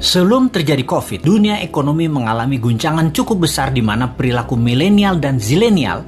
Sebelum terjadi COVID, dunia ekonomi mengalami guncangan cukup besar di mana perilaku milenial dan zilenial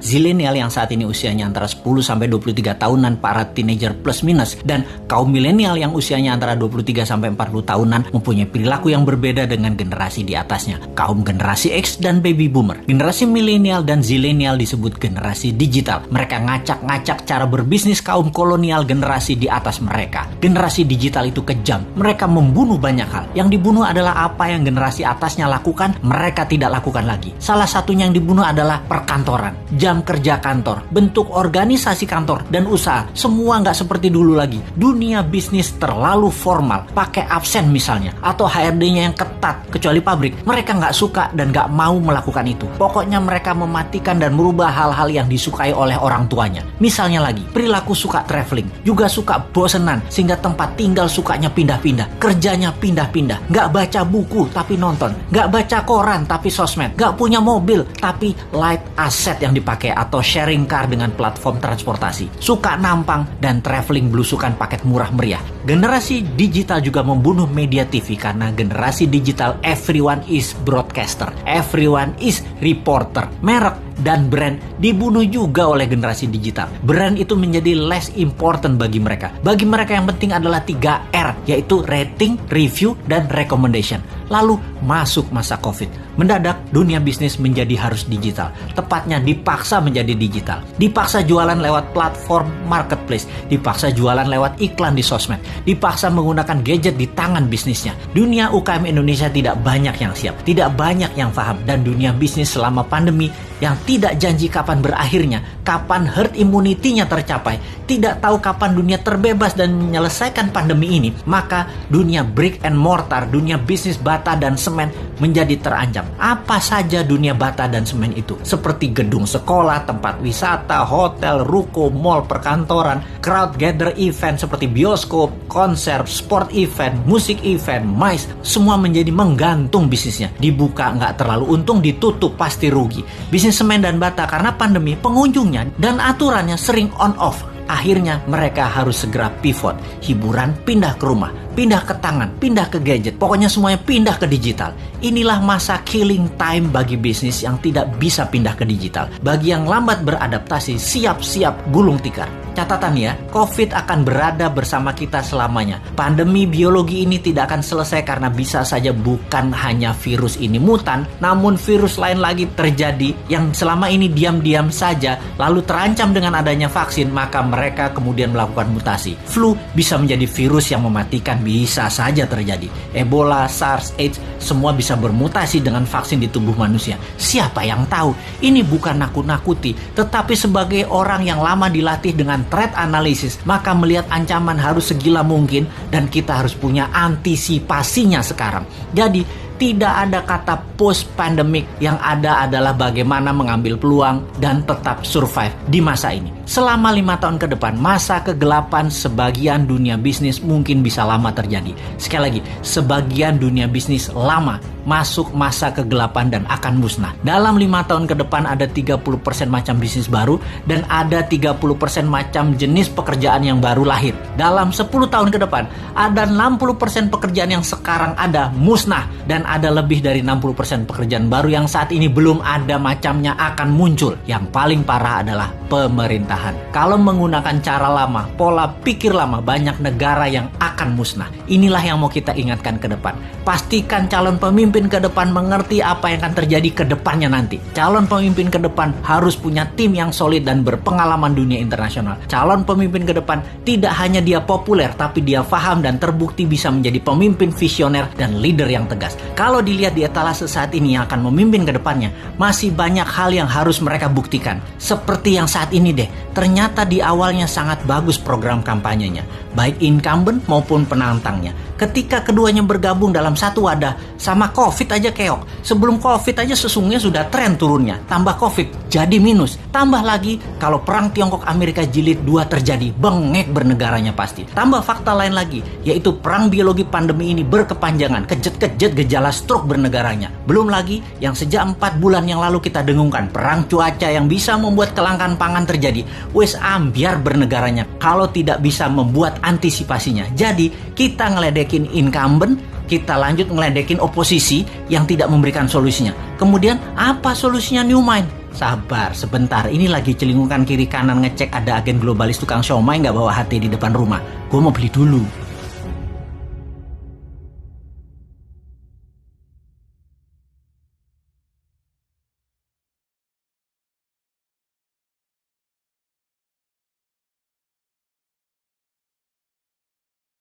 yang saat ini usianya antara 10 sampai 23 tahunan, para teenager plus minus, dan kaum milenial yang usianya antara 23 sampai 40 tahunan mempunyai perilaku yang berbeda dengan generasi di atasnya, kaum generasi X dan baby boomer. Generasi milenial dan zilenial disebut generasi digital. Mereka ngacak-ngacak cara berbisnis kaum kolonial generasi di atas mereka. Generasi digital itu kejam. Mereka membunuh banyak hal. Yang dibunuh adalah apa yang generasi atasnya lakukan, mereka tidak lakukan lagi. Salah satunya yang dibunuh adalah perkantoran, jam kerja kantor, bentuk organisasi kantor dan usaha. Semua nggak seperti dulu lagi. Dunia bisnis terlalu formal, pakai absen misalnya, atau HRD-nya yang ketat, kecuali pabrik. Mereka nggak suka dan nggak mau melakukan itu. Pokoknya mereka mematikan dan merubah hal-hal yang disukai oleh orang tuanya. Misalnya lagi, perilaku suka traveling, juga suka bosenan, sehingga tempat tinggal sukanya pindah-pindah, kerjanya pindah-pindah, nggak baca buku tapi nonton, nggak baca koran tapi sosmed, nggak punya mobil tapi light asset yang dipakai atau sharing car dengan platform transportasi, suka nampang dan traveling belusukan paket murah meriah. Generasi digital juga membunuh media TV karena generasi digital everyone is broadcaster, everyone is reporter. Merek dan brand dibunuh juga oleh generasi digital. Brand itu menjadi less important bagi mereka. Bagi mereka yang penting adalah 3R, yaitu rating, review, dan recommendation. Lalu masuk masa COVID. Mendadak dunia bisnis menjadi harus digital. Tepatnya dipaksa menjadi digital. Dipaksa jualan lewat platform marketplace. Dipaksa jualan lewat iklan di sosmed. Dipaksa menggunakan gadget di tangan bisnisnya. Dunia UKM Indonesia tidak banyak yang siap. Tidak banyak yang paham. Dan dunia bisnis selama pandemi yang tidak janji kapan berakhirnya, kapan herd immunity-nya tercapai, tidak tahu kapan dunia terbebas dan menyelesaikan pandemi ini, maka dunia brick and mortar, dunia bisnis bata dan semen menjadi terancam. Apa saja dunia bata dan semen itu? Seperti gedung sekolah, tempat wisata, hotel, ruko, mall, perkantoran, crowd gather event seperti bioskop, konser, sport event, musik event, MICE, semua menjadi menggantung bisnisnya. Dibuka nggak terlalu untung, ditutup pasti rugi. Bisnis semen dan bata karena pandemi, pengunjungnya dan aturannya sering on off. Akhirnya mereka harus segera pivot. Hiburan pindah ke rumah, pindah ke tangan, pindah ke gadget. Pokoknya semuanya pindah ke digital. Inilah masa killing time bagi bisnis yang tidak bisa pindah ke digital. Bagi yang lambat beradaptasi, siap-siap gulung tikar. Catatan ya, COVID akan berada bersama kita selamanya. Pandemi biologi ini tidak akan selesai karena bisa saja bukan hanya virus ini mutan, namun virus lain lagi terjadi yang selama ini diam-diam saja, lalu terancam dengan adanya vaksin, maka mereka kemudian melakukan mutasi. Flu bisa menjadi virus yang mematikan, bisa saja terjadi. Ebola, SARS, AIDS, semua bisa bermutasi dengan vaksin di tubuh manusia. Siapa yang tahu? Ini bukan nakut-nakuti, tetapi sebagai orang yang lama dilatih dengan threat analysis, maka melihat ancaman harus segila mungkin dan kita harus punya antisipasinya sekarang. Jadi tidak ada kata post pandemic, yang ada adalah bagaimana mengambil peluang dan tetap survive di masa ini. Selama 5 tahun ke depan, masa kegelapan sebagian dunia bisnis mungkin bisa lama terjadi. Sekali lagi, sebagian dunia bisnis lama masuk masa kegelapan dan akan musnah. Dalam 5 tahun ke depan ada 30% macam bisnis baru dan ada 30% macam jenis pekerjaan yang baru lahir. Dalam 10 tahun ke depan ada 60% pekerjaan yang sekarang ada musnah dan ada lebih dari 60% pekerjaan baru yang saat ini belum ada macamnya akan muncul. Yang paling parah adalah pemerintahan. Kalau menggunakan cara lama, pola pikir lama, banyak negara yang akan musnah. Inilah yang mau kita ingatkan ke depan. Pastikan calon pemimpin ke depan mengerti apa yang akan terjadi ke depannya nanti. Calon pemimpin ke depan harus punya tim yang solid dan berpengalaman dunia internasional. Calon pemimpin ke depan tidak hanya dia populer, tapi dia paham dan terbukti bisa menjadi pemimpin visioner dan leader yang tegas. Kalau dilihat di etalase saat ini yang akan memimpin ke depannya, masih banyak hal yang harus mereka buktikan. Seperti yang saat ini deh, ternyata di awalnya sangat bagus program kampanyenya, baik incumbent maupun penantangnya. Ketika keduanya bergabung dalam satu wadah, sama COVID aja keok. Sebelum COVID aja sesungguhnya sudah tren turunnya. Tambah COVID, jadi minus. Tambah lagi kalau perang Tiongkok Amerika jilid 2 terjadi, bengek bernegaranya pasti. Tambah fakta lain lagi, yaitu perang biologi pandemi ini berkepanjangan, kejet-kejet gejala stroke bernegaranya. Belum lagi yang sejak 4 bulan yang lalu kita dengungkan, perang cuaca yang bisa membuat kelangkaan pangan terjadi. Wes ambiar bernegaranya kalau tidak bisa membuat antisipasinya. Jadi kita ngeledekin incumbent, kita lanjut ngeledekin oposisi yang tidak memberikan solusinya. Kemudian apa solusinya New Mind? Sabar sebentar, ini lagi celingukan kiri kanan ngecek ada agen globalis tukang siomay nggak bawa HT di depan rumah. Gue mau beli dulu.